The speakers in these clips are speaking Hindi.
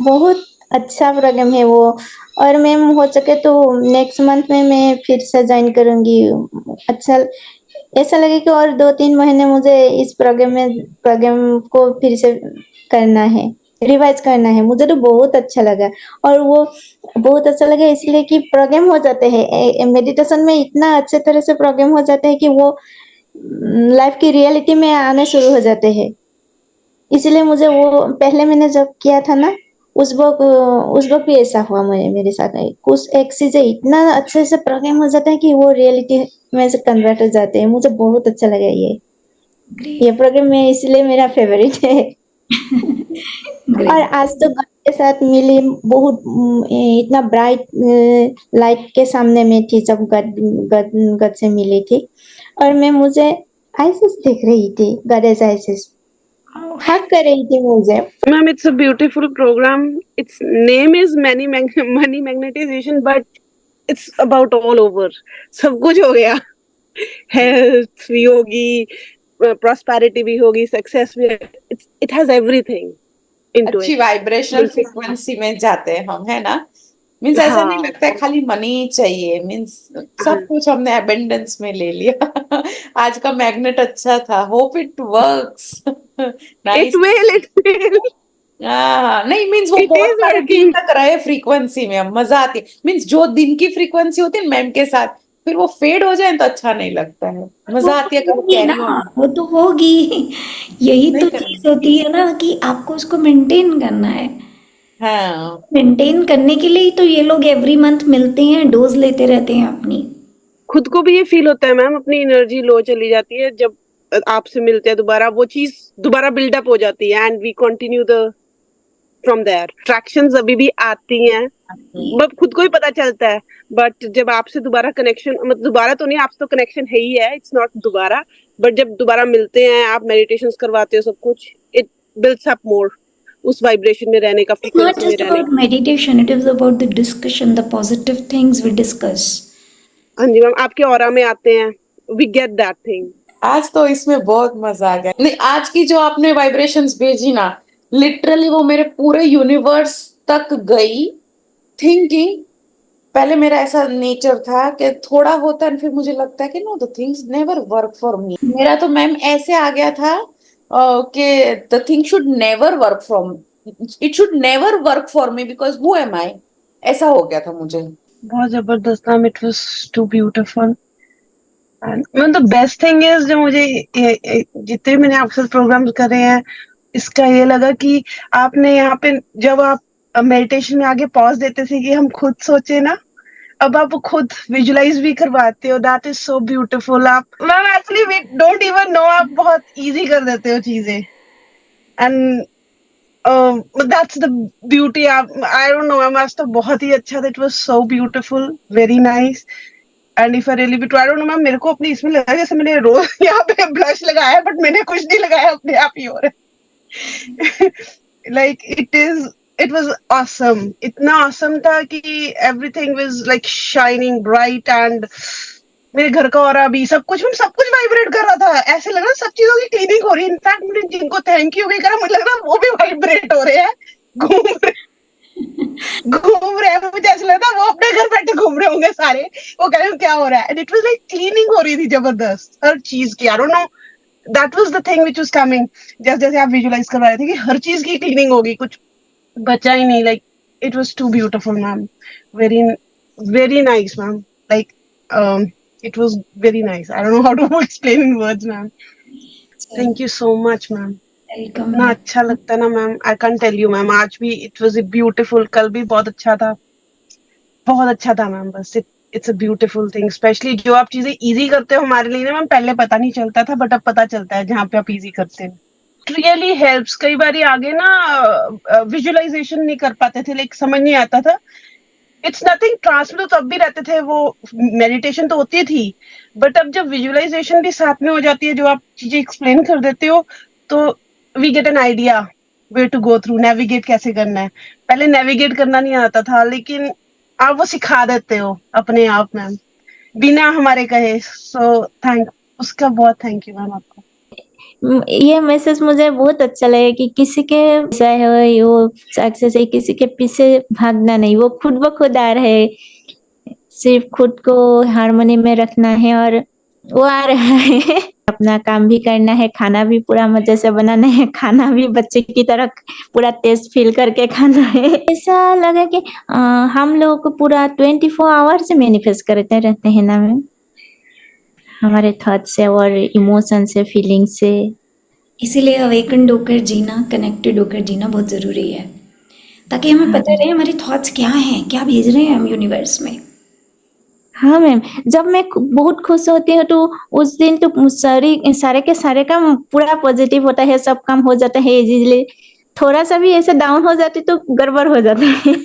बहुत अच्छा प्रोग्राम है वो। और मैम हो सके तो नेक्स्ट मंथ में मैं फिर से ज्वाइन करूँगी। अच्छा ऐसा लगे कि और 2-3 महीने मुझे इस प्रोग्राम को फिर से करना है, रिवाइज़ करना है। मुझे तो बहुत अच्छा लगा और वो बहुत अच्छा लगा इसलिए कि प्रोग्राम हो जाते हैं। मेडिटेशन में इतना अच्छे तरह से प्रोग्राम हो जाते हैं कि वो लाइफ की रियलिटी में आने शुरू हो जाते हैं। इसलिए मुझे वो पहले मैंने जब किया था ना, उस वक़्त भी ऐसा हुआ मेरे साथ। कुछ एक चीज़ें इतना अच्छे से प्रोग्राम हो जाता है कि वो रियलिटी में से कन्वर्ट हो जाते हैं। मुझे बहुत अच्छा लगा ये। ये ग्रेट। प्रोग्राम में इसलिए मेरा फ़ेवरेट है। और ग्रेट। आज तो गॉड के साथ मिली बहुत इतना ब्राइट लाइट के सामने मैं थी जब गॉड गॉड से मिली थी। और मैं मुझे आइसिस दिख रही थी, गॉडेस आइसिस। हग कर रही थी मुझे। Ma'am, it's a beautiful program. Its name is money magnetization, but it's about all over. सब कुछ हो गया. Health भी होगी, prosperity भी होगी, success भी. It has everything into अच्छी it. वाइब्रेशनल बिल्कुल. फ्रीक्वेंसी में जाते हैं हम, है ना? मीन्स ऐसा नहीं हाँ. लगता है खाली मनी ही चाहिए, मीन्स सब हाँ. कुछ हमने अबेंडेंस में ले लिया। आज का मैग्नेट अच्छा था, hope it works. It nice. will. It will. हाँ नहीं, मीन्स वो It बहुत is सारे दिन working. तक रहे फ्रीक्वेंसी में, अब मजा आती है। मीन्स जो दिन की फ्रीक्वेंसी होती है मैम के साथ, फिर वो फेड हो जाए तो अच्छा नहीं लगता है, वो मजा तो आती है कभी होगी ना, कैरी ऑन वो तो होगी। यही नहीं तो चीज करेंगे। होती है ना कि आपको उसको मेंटेन करना है। हाँ मेंटेन करने के लिए ही तो ये लोग एवरी मंथ मिलते हैं, डोज लेते रहते हैं अपनी। खुद को भी ये फील होता है मैम, अपनी एनर्जी लो चली जाती है जब आपसे मिलते हैं दोबारा, वो चीज दोबारा बिल्डअप हो जाती है and we continue the from there. Tractions अभी भी आती हैं, मतलब खुद को ही पता चलता है, बट जब आपसे दोबारा कनेक्शन, मतलब दोबारा तो नहीं, आपसे तो कनेक्शन है ही है, इट्स नॉट दोबारा, बट जब दोबारा मिलते हैं, आप मेडिटेशंस करवाते हो, सब कुछ, इट बिल्ड्स अप मोर उस वाइब्रेशन में रहने का, It's not फ्रीक्वेंसी में just रहने about का. meditation, it is about the discussion, the positive things we discuss. हाँ जी मैम, आपके ऑरा में आते हैं, वी गेट दैट थिंग. आज तो इसमें बहुत मजा आ गया। नहीं, आज की जो आपने वाइब्रेशंस भेजी ना, लिटरली वो मेरे पूरे यूनिवर्स तक गई। थिंकिंग, पहले मेरा ऐसा नेचर था कि थोड़ा होता है फिर मुझे लगता है कि no, the things never work for me. मेरा तो मैम ऐसे आ गया था कि the thing should never work from, it should never work for me because who am I, ऐसा हो गया था मुझे। बहुत जबरदस्त ma'am, it was too beautiful. And मतलब बेस्ट थिंग इज, जो मुझे जितने मैंने आपके साथ प्रोग्राम्स करे हैं, इसका ये लगा कि आपने यहाँ पे, जब आप मेडिटेशन में आगे पॉज देते थे कि हम खुद सोचे ना, अब आप वो खुद विजुलाइज भी करवाते हो. That is so beautiful. आप ma'am actually we don't even know, आप बहुत इजी कर देते हो चीजें. And that's the beauty. आप, आई डोंट नो मैम, आज तो बहुत ही अच्छा था. It was so beautiful, very nice. And if I really be true, I don't know ma'am, मेरे को अपनी इसमें लगा जैसे मैंने रोज यहाँ पे ब्लश लगाया है, बट मैंने कुछ नहीं लगाया, अपने आप ही हो रहा है. Like it was awesome. इतना ऑसम था कि everything was like shining bright. And मेरे घर का और भी सब कुछ, सब कुछ वाइब्रेट कर रहा था. ऐसे लग रहा सब चीजों की क्लीनिंग हो रही है. इनफैक्ट मुझे जिनको थैंक यू भी करा, मुझे लग रहा वो भी वाइब्रेट हो रहे हैं, घूम घूम रहे हैं. मुझे ऐसा लगता है वो अपने घर बैठे घूम रहे होंगे सारे, वो कह रहे हैं क्या हो रहा है. And it was like cleaning हो रही थी जबरदस्त, हर चीज की. आई don't no, that was the thing which was coming. जैसे जैसे आप विजुलाइज कर रहे थे कि हर चीज की क्लीनिंग होगी, कुछ बचा ही नहीं. Like it was too beautiful ma'am, very very nice ma'am. Like it was very nice. I don't know how to explain in words, ma'am. Thank you so much, ma'am. Welcome इतना है। अच्छा लगता है ना ma'am, I can tell you ma'am. आज भी इट वाज ब्यूटीफुल, कल भी बहुत अच्छा था, बहुत अच्छा था मैम. बस it's a beautiful thing. Specially जो आप चीजें इजी करते हो हमारे लिए ना मैम, पहले पता नहीं चलता था, बट अब पता चलता है जहाँ पे आप इजी करते हो. Really helps. कई बार आगे ना विजुअलाइजेशन नहीं कर पाते थे, लाइक समझ नहीं आता था. इट्स नथिंग, ट्रांसफर तो तब भी रहते थे, वो मेडिटेशन तो होती थी, बट अब जब विजुअलाइजेशन भी साथ में हो जाती है, जो आप चीजें एक्सप्लेन कर देते हो, तो we get an idea way to go through, navigate कैसे करना है. पहले नेविगेट करना नहीं आता था, लेकिन आप वो सिखा देते हो अपने आप मैम, बिना हमारे कहे. सो थैंक, उसका बहुत थैंक यू मैम आपको. ये मैसेज मुझे बहुत अच्छा लगा कि किसी के चाहे हो वो सक्सेस है, किसी के पीछे भागना नहीं, वो खुद ब खुद आ रहे हैं। सिर्फ खुद को हार्मनी में रखना है और वो आ रहा है। अपना काम भी करना है, खाना भी पूरा मज़े से बनाना है, खाना भी बच्चे की तरह पूरा टेस्ट फ़ील करके खाना है। ऐसा लगा कि हम लोग को पूरा 24 आवर्स मैनिफेस्ट करते रहते हैं ना मैम, हमारे थॉट से और इमोशन से, फीलिंग से। इसीलिए अवेकन्ड होकर जीना, कनेक्टेड होकर जीना बहुत ज़रूरी है, ताकि हमें पता रहे हमारे थॉट्स क्या हैं, क्या भेज रहे हैं हम यूनिवर्स में। हाँ मैम, जब मैं बहुत खुश होती हूँ तो उस दिन तो सारे के सारे काम पूरा पॉजिटिव होता है, सब काम हो जाता है इजीली। थोड़ा-सा भी ऐसे डाउन हो जाती तो गड़बड़ हो जाता है।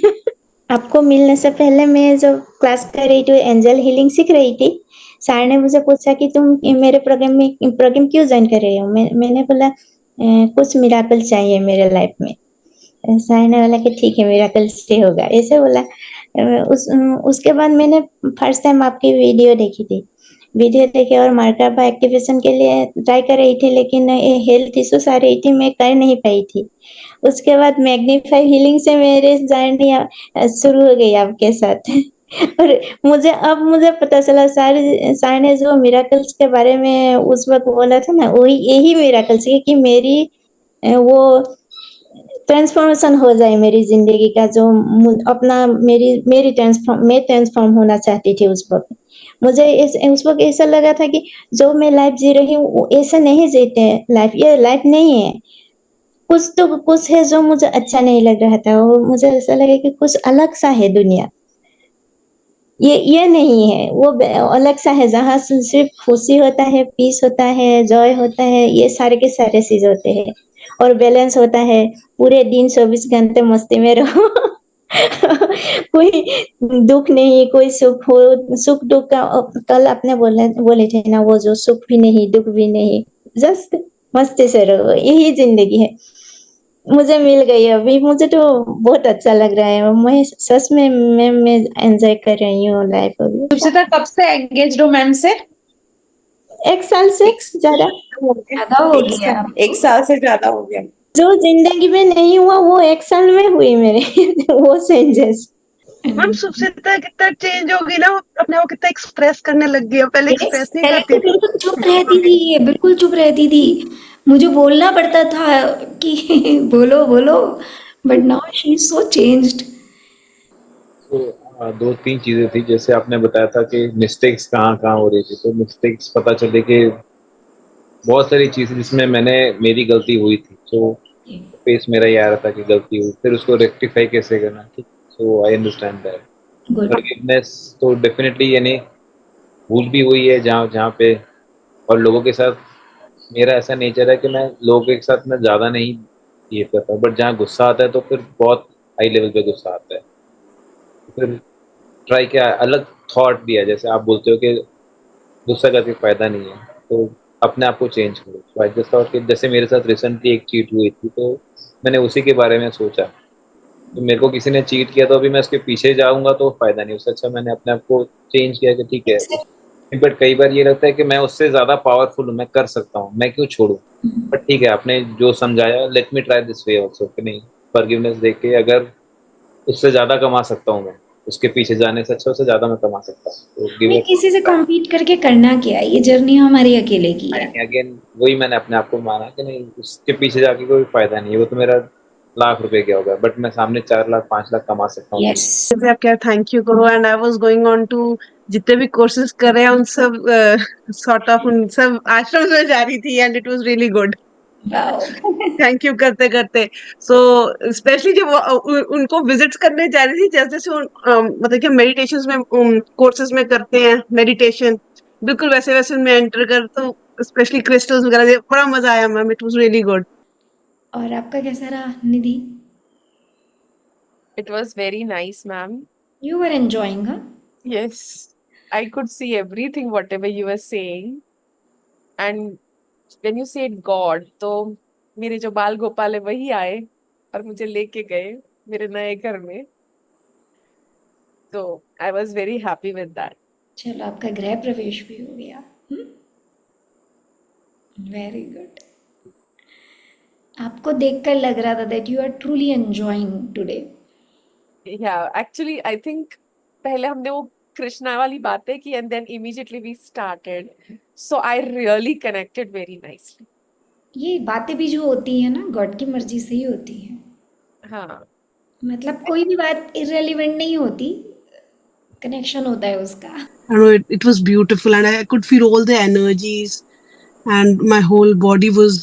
आपको मिलने से पहले मैं जब क्लास कर रही थी, एंजल हीलिंग सीख रही थी, सर ने मुझे पूछा कि तुम मेरे प्रोग्राम क्यों जॉइन कर रही हो? मैंने बोला कुछ मिरेकल चाहिए मेरे लाइफ में। सर ने बोला कि ठीक है मिरेकल से होगा, ऐसे बोला। उसके बाद मैंने फर्स्ट टाइम आपकी वीडियो देखी थी। वीडियो देखी और मार्करबा एक्टिवेशन के लिए ट्राई कर रही थी, लेकिन ये हेल्थ इश्यूज आ रही थी, मैं कर नहीं पाई थी। उसके बाद मैग्नीफाई हीलिंग से मेरी जर्नी शुरू हो गई आपके साथ। और मुझे पता चला सर ने जो मिरेकल्स के बारे में उस वक़्त बोला था ना, वही यही मिरेकल्स है कि मेरी वो ट्रांसफॉर्मेशन हो जाए मेरी ज़िंदगी का, जो अपना मैं ट्रांसफॉर्म होना चाहती थी उस वक़्त। मुझे उस वक़्त ऐसा लगा था कि जो मैं लाइफ़ जी रही हूँ, वो ऐसा नहीं जीते हैं लाइफ़, ये लाइफ़ नहीं है। कुछ है जो मुझे अच्छा नहीं लग रहा था, वो मुझे ऐसा लगा कि कुछ अलग-सा है दुनिया। ये नहीं है, वो अलग-सा है जहाँ से सिर्फ़ खुशी होता है, पीस होता है, जॉय होता है, ये सारे के सारे चीज़ होते हैं। और बैलेंस होता है, पूरे दिन 24 घंटे मस्ती में रहो। कोई दुःख नहीं, कोई सुख हो, सुख-दुःख का कल आपने बोले थे ना, वो जो सुख भी नहीं, दुःख भी नहीं, जस्ट मस्ती से रहो, यही ज़िंदगी है। मुझे मिल गई अभी, मुझे तो बहुत अच्छा लग रहा है। मैं सच में मैं एन्जॉय कर रही हूँ लाइफ अभी। शुभचिता कब से एंगेज्ड हो मैम से? 1 साल से एक ज़्यादा। ज़्यादा हो गया अब एक साल से ज्यादा हो गया। जो ज़िंदगी में नहीं हुआ वो 1 साल में हुई मेरे वो चेंजेस। मैम सुचित्रा कितना चेंज हो गई ना, वो अपने आप कितना एक्सप्रेस करने लग गई है, पहले Yes, एक्सप्रेस नहीं पहले करती तो थी। बिल्कुल चुप रहती थी ये, बिल्कुल चुप रहती थी। मुझे बोलना पड़ता था कि बोलो बोलो, but now she is so changed. तो दो तीन चीज़ें थी, जैसे आपने बताया था कि मिस्टेक्स कहाँ कहाँ हो रही थी, तो मिस्टेक्स पता चले कि बहुत सारी चीज़ें जिसमें मेरी गलती हुई थी, तो फेस मेरा ये आ रहा था कि गलती हुई, फिर उसको रेक्टिफाई कैसे करना, ठीक। So I understand that. Good. Forgiveness तो डेफिनेटली, यानी भूल भी हुई है जहाँ जहाँ पे, और लोगों के साथ मेरा ऐसा नेचर है कि मैं लोगों के साथ मैं ज़्यादा नहीं ये करता, बट जहाँ गुस्सा आता है तो फिर बहुत हाई लेवल पे गुस्सा आता है। फिर ट्राई किया, अलग थॉट दिया, जैसे आप बोलते हो कि गुस्सा करके फ़ायदा नहीं है, तो अपने आप को चेंज करो। तो आई जस्ट थॉट कि जैसे मेरे साथ रिसेंटली एक चीट हुई थी, तो मैंने उसी के बारे में सोचा, तो मेरे को किसी ने चीट किया तो अभी मैं उसके पीछे जाऊँगा तो फ़ायदा नहीं, उससे अच्छा मैंने अपने आप को चेंज किया कि ठीक है। बट कई बार ये लगता है कि मैं उससे ज़्यादा पावरफुल हूँ, मैं कर सकता हूँ, मैं क्यों छोड़ूँ? बट ठीक है, आपने जो समझाया, let me try this way also, कि नहीं, फॉरगिवनेस दे के अगर उससे ज़्यादा कमा सकता हूँ मैं, उसके पीछे जाने से अच्छा उससे ज़्यादा मैं कमा सकता हूँ, तो गिव हमें इट किसी से कॉम्पीट करके करना क्या है, ये जर्नी हमारी अकेले की है। अगेन। वही मैंने अपने आप को माना कि नहीं, उसके पीछे जाके कोई फ़ायदा नहीं है, वो तो मेरा लाख रुपए गया होगा, बट मैं सामने 4 लाख 5 लाख कमा सकता हूँ। यस। जैसे आप क्या थैंक यू करो, and I was going on to जितने भी कोर्सेज कर रहे हैं उन सब सॉर्ट ऑफ उन सब आश्रम में जा रही थी, and it was really good. Wow. Thank you करते करते, सो स्पेशली जब वो, उनको विजिट्स करने जा रही थी, जैसे जैसे मतलब कि मेडिटेशन में कोर्सेज में करते हैं मेडिटेशन, बिल्कुल वैसे वैसे उनमें एंटर कर, तो स्पेशली क्रिस्टल्स वगैरह बड़ा मजा आया ma'am, it was really good. और आपका कैसा रहा निधि? It was very nice, ma'am. You were enjoying? हाँ। Yes, I could see everything, whatever you were saying. And when you said God, तो मेरे जो बाल गोपाल है वही आए और मुझे लेके गए मेरे नए घर में। तो I was very happy with that. चलो आपका गृह प्रवेश भी हो गया। Very good. आपको देखकर लग रहा था that you are truly enjoying today. Yeah, actually, I think पहले हमने वो कृष्णा वाली बातें की and then immediately we started. So I really connected very nicely. ये बातें भी जो होती हैं ना गॉड की मर्जी से ही होती हैं, हाँ, मतलब कोई भी बात irrelevant नहीं होती, कनेक्शन होता है उसका. I know it was beautiful, and I could feel all the energies, and my whole body was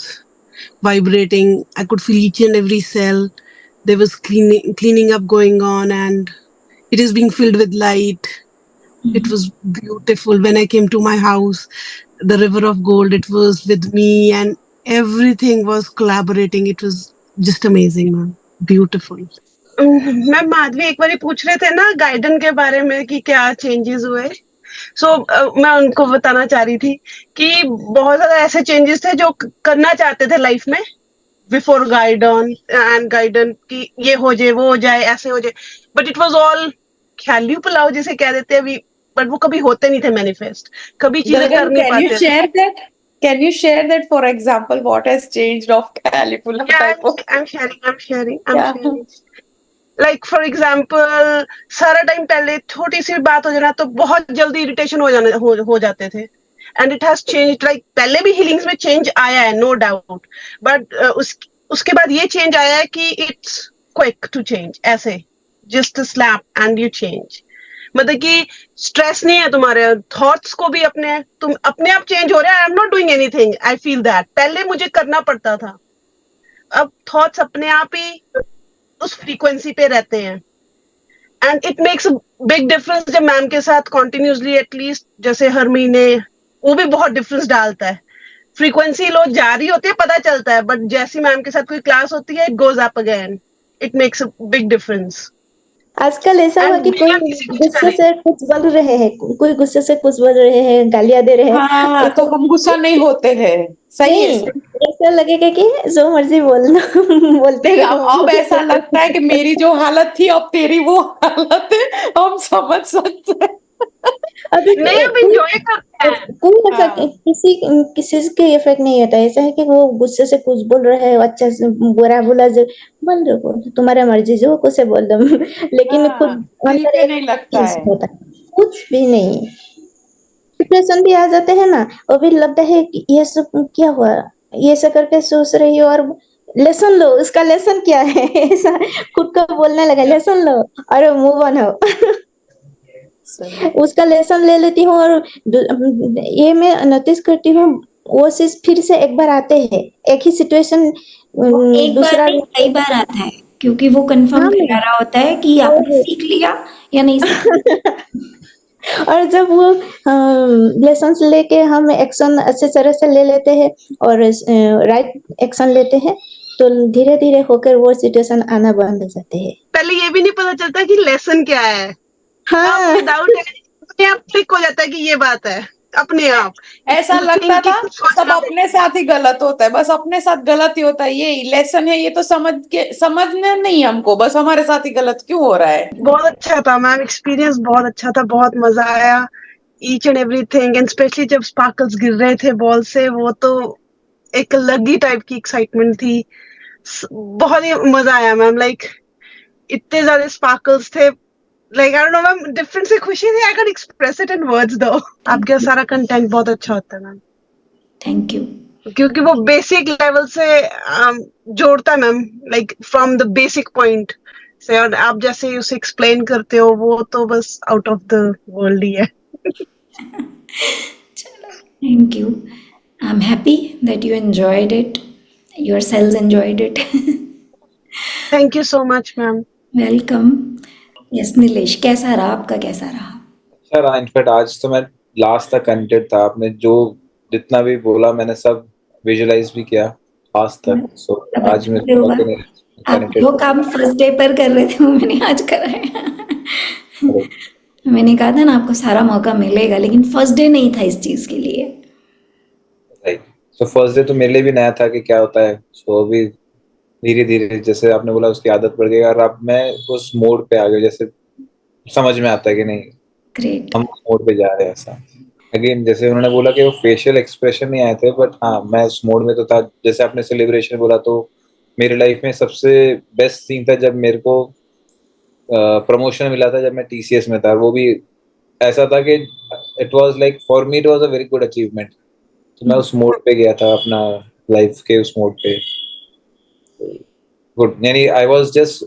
vibrating. I could feel each and every cell. There was cleaning up going on, and it is being filled with light. It was beautiful. When I came to my house, the river of gold, it was with me, and everything was collaborating. It was just amazing, man. Beautiful. Ma'am Madhavi एक बार पूछ रहे थे ना गाइडन के बारे में कि क्या चेंजेस हुए. मैं उनको बताना चाह रही थी कि बहुत ज्यादा ऐसे चेंजेस थे जो करना चाहते थे लाइफ में बिफोर गाइडन कि ये हो जाए वो हो जाए ऐसे हो जाए, बट इट वाज ऑल ख्याली पुलाव जिसे कह देते हैं अभी, बट वो कभी होते नहीं थे मैनिफेस्ट, कभी चीजें कर Gagan, नहीं can you पाते थे. share that? Can you share that, for example, what has changed of Calipula type of? I'm sharing. Like for example सारा टाइम पहले छोटी सी बात हो जाना तो बहुत जल्दी इरिटेशन हो जाते थे, and it has change. Like पहले भी हीलिंग्स में चेंज आया है, नो डाउट, बट उसके बाद ये चेंज आया है कि इट्स क्विक टू चेंज, ऐसे just slap and you change. मतलब कि स्ट्रेस नहीं है तुम्हारे थॉट्स को भी तुम अपने आप चेंज हो रहे हैं. I am not doing anything, I feel that. पहले मुझे करना पड़ता था, अब थॉट्स अपने आप ही उस फ्रीक्वेंसी पे रहते हैं, and it makes big difference. जब मैम के साथ कॉन्टिन्यूसली एटलीस्ट जैसे हर महीने, वो भी बहुत डिफरेंस डालता है. फ्रीक्वेंसी लो जा रही होती है पता चलता है, बट जैसी मैम के साथ कोई क्लास होती है it goes up again. It makes a big difference. आजकल ऐसा हुआ एंड कि कोई बिना किसी कुछ गुस्से करे. से कुछ बोल रहे हैं, कोई गुस्से से कुछ बोल रहे हैं, गालियां दे रहे हैं, हाँ, तो हम गुस्सा नहीं होते हैं. सही है. नहीं ऐसा लगेगा कि जो मर्जी बोल दो बोलते नहीं, रहो. अब ऐसा लगता है कि मेरी जो हालत थी अब तेरी वो हालत है, हम समझ सकते हैं. अभी नहीं, अब enjoy करते हैं. कोई ऐसा हाँ. किसी के इफेक्ट नहीं होता. ऐसा है कि वो गुस्से से कुछ बोल रहे हैं, अच्छा से बुरा बोला जो बोल दो, तुम्हारा मर्जी जो कुछ से बोल दो. लेकिन हाँ, खुद दिल अंदर पे एक नहीं लगता पीस है. होता है, कुछ भी नहीं. डिप्रेशन भी आ जाते हैं ना, वो भी लगता है कि ये सब क्या हुआ, ये सब करके सोच रही हो, और लेसन लो, उसका लेसन क्या है. ऐसा खुद को बोलने लगा, लेसन लो और मूव ऑन हो. सही. उसका लेसन ले लेती हूँ, और ये मैं नोटिस करती हूँ, वो चीज फिर से एक बार आते हैं, एक ही सिचुएशन वो एक बार दूसरा. नहीं कई बार आता है, क्योंकि वो कंफर्म हाँ करा रहा होता है कि आपने सीख लिया या नहीं सीखा. और जब वो लेसन लेके हम एक्शन अच्छे तरह से ले लेते हैं और राइट एक्शन लेते हैं, तो धीरे धीरे होकर वो सिचुएशन आना बंद हो जाते हैं. पहले ये भी नहीं पता चलता कि लेसन क्या है. हाँ, विदाउट अपने आप क्लिक हो जाता है कि ये बात है अपने आप. ऐसा लगता था सब अपने साथ ही गलत होता है, बस अपने साथ गलत ही होता है. ये लेसन है, ये तो समझने नहीं हमको, बस हमारे साथ ही गलत क्यों हो रहा है. बहुत अच्छा था मैम, एक्सपीरियंस बहुत अच्छा था, बहुत मजा आया. Each and everything, and specially जब स्पार्कल्स गिर रहे थे बॉल से, वो तो एक अलग ही टाइप की एक्साइटमेंट थी. बहुत ही मजा आया मैम. लाइक इतने ज्यादा स्पार्कल्स थे. Like I don't know ma'am, different सी खुशी थी. I can express it in words though. आपका सारा कंटेंट बहुत अच्छा होता है मैम, थैंक यू. क्योंकि वो बेसिक लेवल से जोड़ता है ma'am, like from the basic point से, और आप जैसे उसे एक्सप्लेन करते हो वो तो बस आउट ऑफ द वर्ल्ड ही है. Thank you. I'm happy that you enjoyed it. Yourselves enjoyed it. Thank you so much ma'am. Welcome. Yes Nilesh, कैसा रहा आपका, कैसा रहा? अच्छा रहा. इनफैक्ट आज तो मैं लास्ट तक कनेक्टेड था. आपने जो जितना भी बोला मैंने सब विजुअलाइज भी किया आज तक. सो अब आज मैं अच्छे होगा. आप कनेक्टेड जो काम फर्स्ट डे पर कर रहे थे वो मैंने आज करा है. मैंने कहा था ना आपको सारा मौका मिलेगा, लेकिन फर्स्ट डे नहीं था इस चीज के लिए. सो फर्स्ट डे तो मेरे लिए भी नया था कि क्या होता है. सो अभी धीरे धीरे जैसे आपने बोला उसकी आदत पड़ गई, और अब मैं उस मोड पे आ गया, जैसे समझ में आता है कि नहीं ग्रेट. हम उस मोड पे जा रहे हैं. ऐसा अगेन जैसे उन्होंने बोला कि वो फेशियल एक्सप्रेशन नहीं आए थे, बट हाँ मैं उस मोड में तो था. जैसे आपने सेलिब्रेशन बोला तो मेरी लाइफ में सबसे बेस्ट सीन था जब मेरे को प्रमोशन मिला था, जब मैं TCS में था। वो भी ऐसा था कि it was like for me it was a very good achievement. तो मैं उस मोड पे गया था, अपना लाइफ के उस मोड पे। गुड, यानी आई वाज जस्ट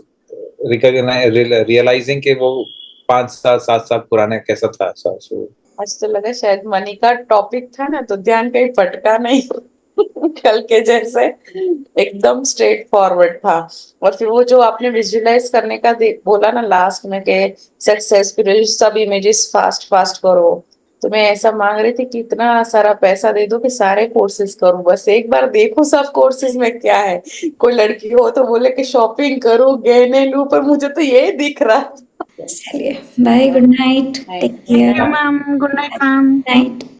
रियलाइजिंग कि वो 5 साल 7 साल पुराना कैसा था। सो आज तो लगा शायद मनी का टॉपिक था ना, तो ध्यान कहीं भटका नहीं। कल के जैसे एकदम स्ट्रेट फॉरवर्ड था। और फिर वो जो आपने विजुअलाइज करने का बोला ना लास्ट में के सक्सेस फिर सब इमेजेस फास्ट फास्ट करो, तो मैं ऐसा मांग रही थी कि इतना सारा पैसा दे दो कि सारे कोर्सेज करूं, बस एक बार देखो सब कोर्सेज में क्या है। कोई लड़की हो तो बोले कि शॉपिंग करूं, गहने लूं, पर मुझे तो ये दिख रहा था। चलिए, bye, good night, take thank you care, ma'am, good night ma'am. Night.